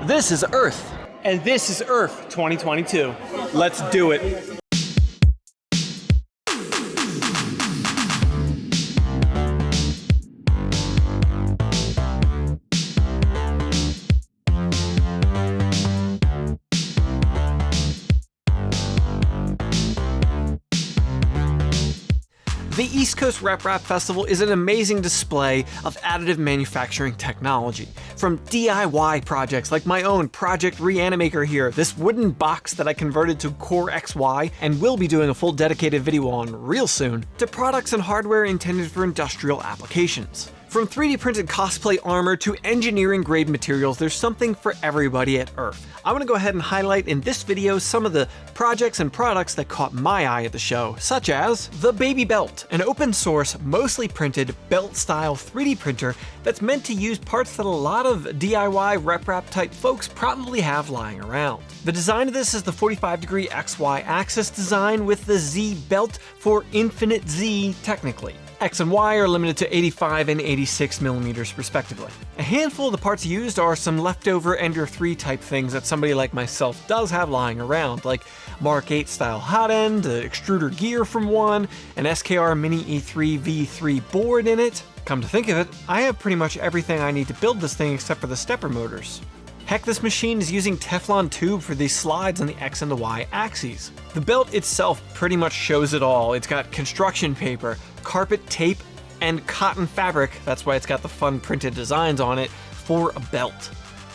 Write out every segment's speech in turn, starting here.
This is Earth. And this is ERRF 2022. Let's do it. The East Coast RepRap Festival is an amazing display of additive manufacturing technology. From DIY projects like my own Project Reanimator here, this wooden box that I converted to Core XY and will be doing a full dedicated video on real soon, to products and hardware intended for industrial applications. From 3D printed cosplay armor to engineering grade materials, there's something for everybody at ERRF. I want to go ahead and highlight in this video some of the projects and products that caught my eye at the show, such as the Baby Belt, an open source, mostly printed belt style 3D printer that's meant to use parts that a lot of DIY RepRap type folks probably have lying around. The design of this is the 45-degree XY axis design with the Z belt for infinite Z technically. X and Y are limited to 85 and 86 millimeters respectively. A handful of the parts used are some leftover Ender 3 type things that somebody like myself does have lying around, like Mark 8 style hot end, extruder gear from one, an SKR Mini E3 V3 board in it. Come to think of it, I have pretty much everything I need to build this thing except for the stepper motors. Heck, this machine is using Teflon tube for these slides on the X and the Y axes. The belt itself pretty much shows it all. It's got construction paper, carpet tape, and cotton fabric, that's why it's got the fun printed designs on it, for a belt.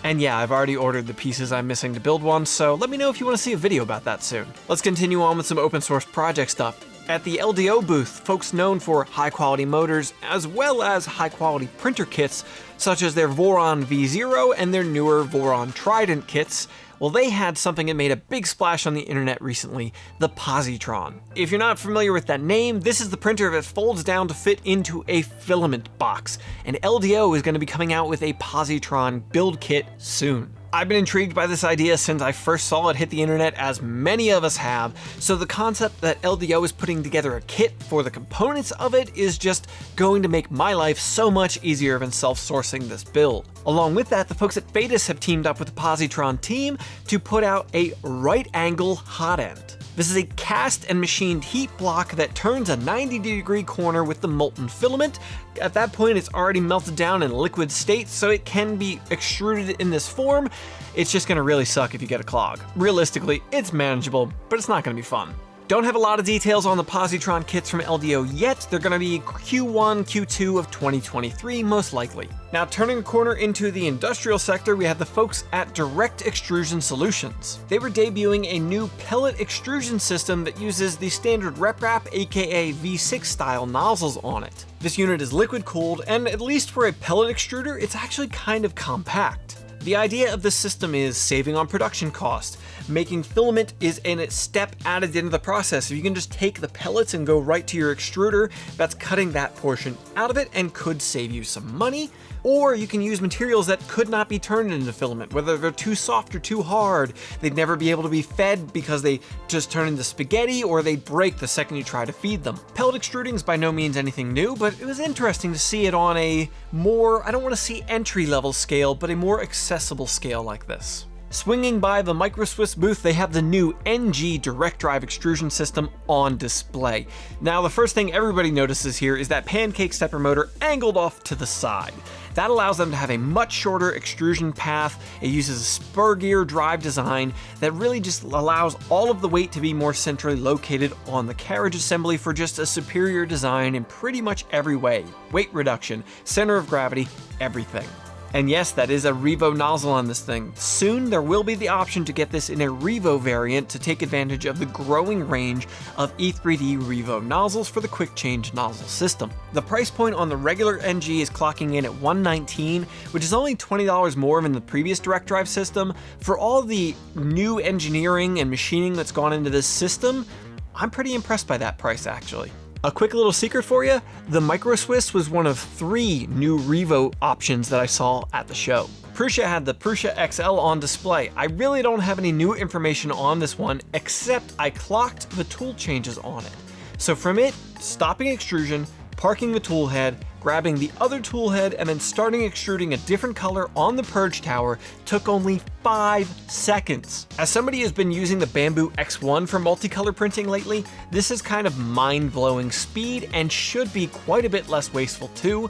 And yeah, I've already ordered the pieces I'm missing to build one, so let me know if you want to see a video about that soon. Let's continue on with some open source project stuff. At the LDO booth, folks known for high-quality motors as well as high-quality printer kits, such as their Voron V0 and their newer Voron Trident kits, well, they had something that made a big splash on the internet recently, the Positron. If you're not familiar with that name, this is the printer that folds down to fit into a filament box, and LDO is going to be coming out with a Positron build kit soon. I've been intrigued by this idea since I first saw it hit the internet, as many of us have, so the concept that LDO is putting together a kit for the components of it is just going to make my life so much easier than self-sourcing this build. Along with that, the folks at Fadis have teamed up with the Positron team to put out a right angle hot end. This is a cast and machined heat block that turns a 90-degree corner with the molten filament. At that point, it's already melted down in liquid state, so it can be extruded in this form. It's just gonna really suck if you get a clog. Realistically, it's manageable, but it's not gonna be fun. Don't have a lot of details on the Positron kits from LDO yet. They're gonna be Q1, Q2 of 2023, most likely. Now, turning a corner into the industrial sector, we have the folks at Direct Extrusion Solutions. They were debuting a new pellet extrusion system that uses the standard RepRap, aka V6 style nozzles on it. This unit is liquid cooled, and at least for a pellet extruder, it's actually kind of compact. The idea of this system is saving on production cost. Making filament is a step added into the process. So you can just take the pellets and go right to your extruder. That's cutting that portion out of it and could save you some money. Or you can use materials that could not be turned into filament, whether they're too soft or too hard. They'd never be able to be fed because they just turn into spaghetti, or they'd break the second you try to feed them. Pellet extruding is by no means anything new, but it was interesting to see it on a more, I don't want to see entry-level scale, but a more accessible scale like this. Swinging by the MicroSwiss booth, they have the new NG direct drive extrusion system on display. Now, the first thing everybody notices here is that pancake stepper motor angled off to the side. That allows them to have a much shorter extrusion path. It uses a spur gear drive design that really just allows all of the weight to be more centrally located on the carriage assembly for just a superior design in pretty much every way. Weight reduction, center of gravity, everything. And yes, that is a Revo nozzle on this thing. Soon there will be the option to get this in a Revo variant to take advantage of the growing range of E3D Revo nozzles for the quick change nozzle system. The price point on the regular NG is clocking in at $119, which is only $20 more than the previous direct drive system. For all the new engineering and machining that's gone into this system, I'm pretty impressed by that price actually. A quick little secret for you, the MicroSwiss was one of 3 new Revo options that I saw at the show. Prusa had the Prusa XL on display. I really don't have any new information on this one, except I clocked the tool changes on it. So from it, stopping extrusion, parking the tool head, grabbing the other tool head and then starting extruding a different color on the purge tower took only 5 seconds. As somebody who's been using the Bamboo X1 for multicolor printing lately, this is kind of mind-blowing speed and should be quite a bit less wasteful too,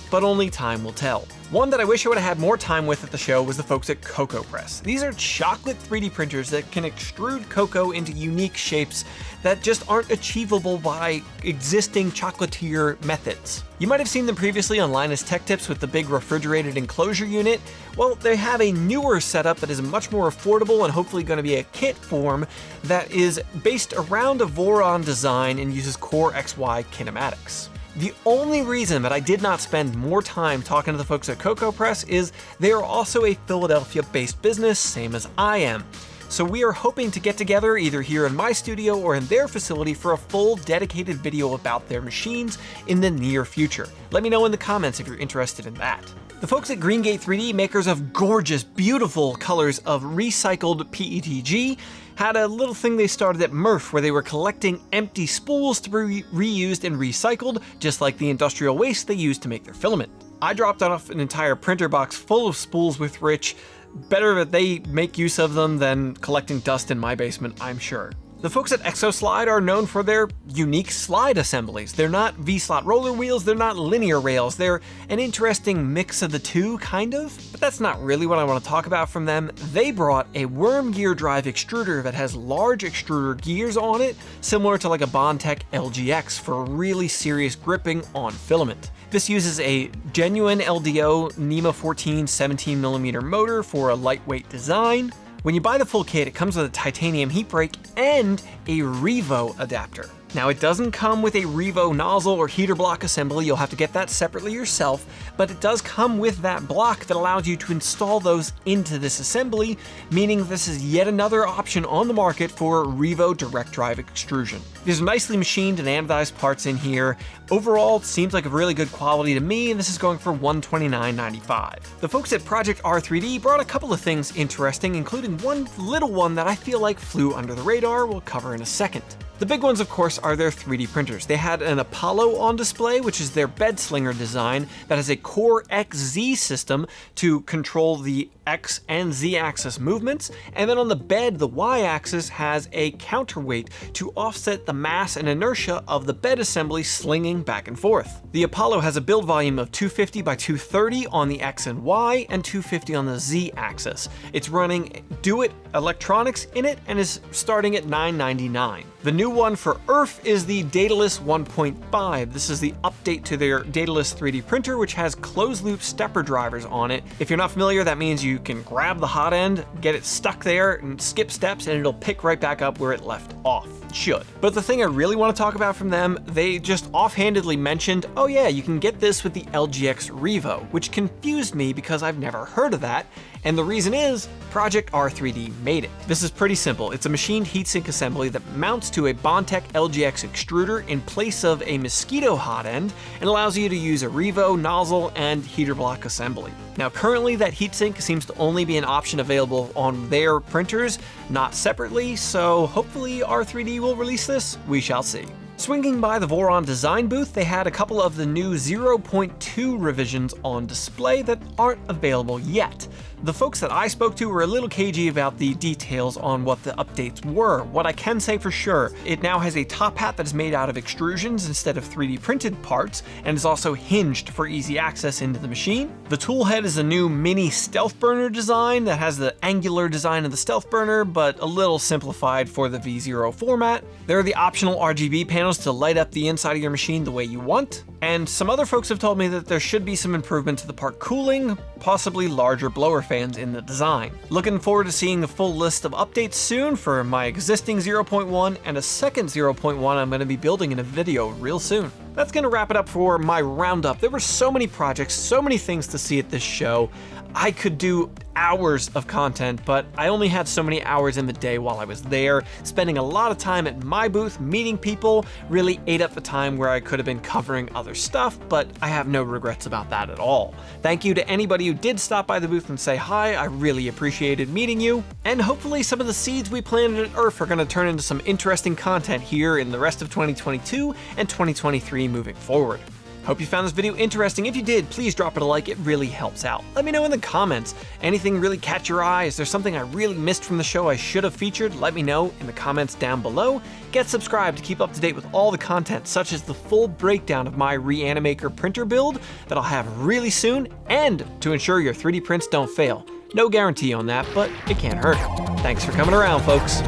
but only time will tell. One that I wish I would have had more time with at the show was the folks at Cocoa Press. These are chocolate 3D printers that can extrude cocoa into unique shapes that just aren't achievable by existing chocolatier methods. You might have seen them previously on Linus Tech Tips with the big refrigerated enclosure unit. Well, they have a newer setup that is much more affordable and hopefully going to be a kit form that is based around a Voron design and uses Core XY kinematics. The only reason that I did not spend more time talking to the folks at Cocoa Press is they are also a Philadelphia-based business, same as I am. So we are hoping to get together either here in my studio or in their facility for a full dedicated video about their machines in the near future. Let me know in the comments if you're interested in that. The folks at Greengate 3D, makers of gorgeous, beautiful colors of recycled PETG, had a little thing they started at MRF where they were collecting empty spools to be reused and recycled, just like the industrial waste they used to make their filament. I dropped off an entire printer box full of spools with Rich. Better that they make use of them than collecting dust in my basement, I'm sure. The folks at ExoSlide are known for their unique slide assemblies. They're not V-slot roller wheels, they're not linear rails, they're an interesting mix of the two, kind of. But that's not really what I want to talk about from them. They brought a worm gear drive extruder that has large extruder gears on it, similar to like a Bondtech LGX for really serious gripping on filament. This uses a genuine LDO NEMA 14 17mm motor for a lightweight design. When you buy the full kit, it comes with a titanium heat break and a Revo adapter. Now, it doesn't come with a Revo nozzle or heater block assembly, you'll have to get that separately yourself, but it does come with that block that allows you to install those into this assembly, meaning this is yet another option on the market for Revo direct drive extrusion. There's nicely machined and anodized parts in here. Overall, it seems like a really good quality to me, and this is going for $129.95. The folks at Project R3D brought a couple of things interesting, including one little one that I feel like flew under the radar we'll cover in a second. The big ones, of course, are their 3D printers. They had an Apollo on display, which is their bed slinger design that has a Core XZ system to control the X and Z axis movements, and then on the bed, the Y axis has a counterweight to offset the mass and inertia of the bed assembly slinging back and forth. The Apollo has a build volume of 250 by 230 on the X and Y and 250 on the Z axis. It's running Do-It electronics in it and is starting at $999. The new one for ERRF is the Daedalus 1.5. This is the update to their Daedalus 3D printer, which has closed-loop stepper drivers on it. If you're not familiar, that means you can grab the hot end, get it stuck there, and skip steps, and it'll pick right back up where it left off. Should. But the thing I really want to talk about from them, they just offhandedly mentioned, oh yeah, you can get this with the LGX Revo, which confused me because I've never heard of that, and the reason is Project R3D made it. This is pretty simple. It's a machined heatsink assembly that mounts to a Bondtech LGX extruder in place of a Mosquito hot end and allows you to use a Revo, nozzle, and heater block assembly. Now currently that heatsink seems to only be an option available on their printers, not separately, so hopefully R3D will release this, we shall see. Swinging by the Voron Design booth, they had a couple of the new 0.2 revisions on display that aren't available yet. The folks that I spoke to were a little cagey about the details on what the updates were. What I can say for sure, it now has a top hat that is made out of extrusions instead of 3D printed parts, and is also hinged for easy access into the machine. The tool head is a new mini stealth burner design that has the angular design of the stealth burner, but a little simplified for the V0 format. There are the optional RGB panels to light up the inside of your machine the way you want. And some other folks have told me that there should be some improvement to the part cooling, possibly larger blower fans in the design. Looking forward to seeing the full list of updates soon for my existing 0.1 and a second 0.1 I'm going to be building in a video real soon. That's going to wrap it up for my roundup. There were so many projects, so many things to see at this show. I could do hours of content, but I only had so many hours in the day while I was there. Spending a lot of time at my booth, meeting people, really ate up the time where I could have been covering other stuff, but I have no regrets about that at all. Thank you to anybody who did stop by the booth and say hi. I really appreciated meeting you, and hopefully some of the seeds we planted at ERRF are going to turn into some interesting content here in the rest of 2022 and 2023 moving forward. Hope you found this video interesting. If you did, please drop it a like, it really helps out. Let me know in the comments. Anything really catch your eye? Is there something I really missed from the show I should have featured? Let me know in the comments down below. Get subscribed to keep up to date with all the content, such as the full breakdown of my Reanimaker printer build that I'll have really soon, and to ensure your 3D prints don't fail. No guarantee on that, but it can't hurt. Thanks for coming around, folks.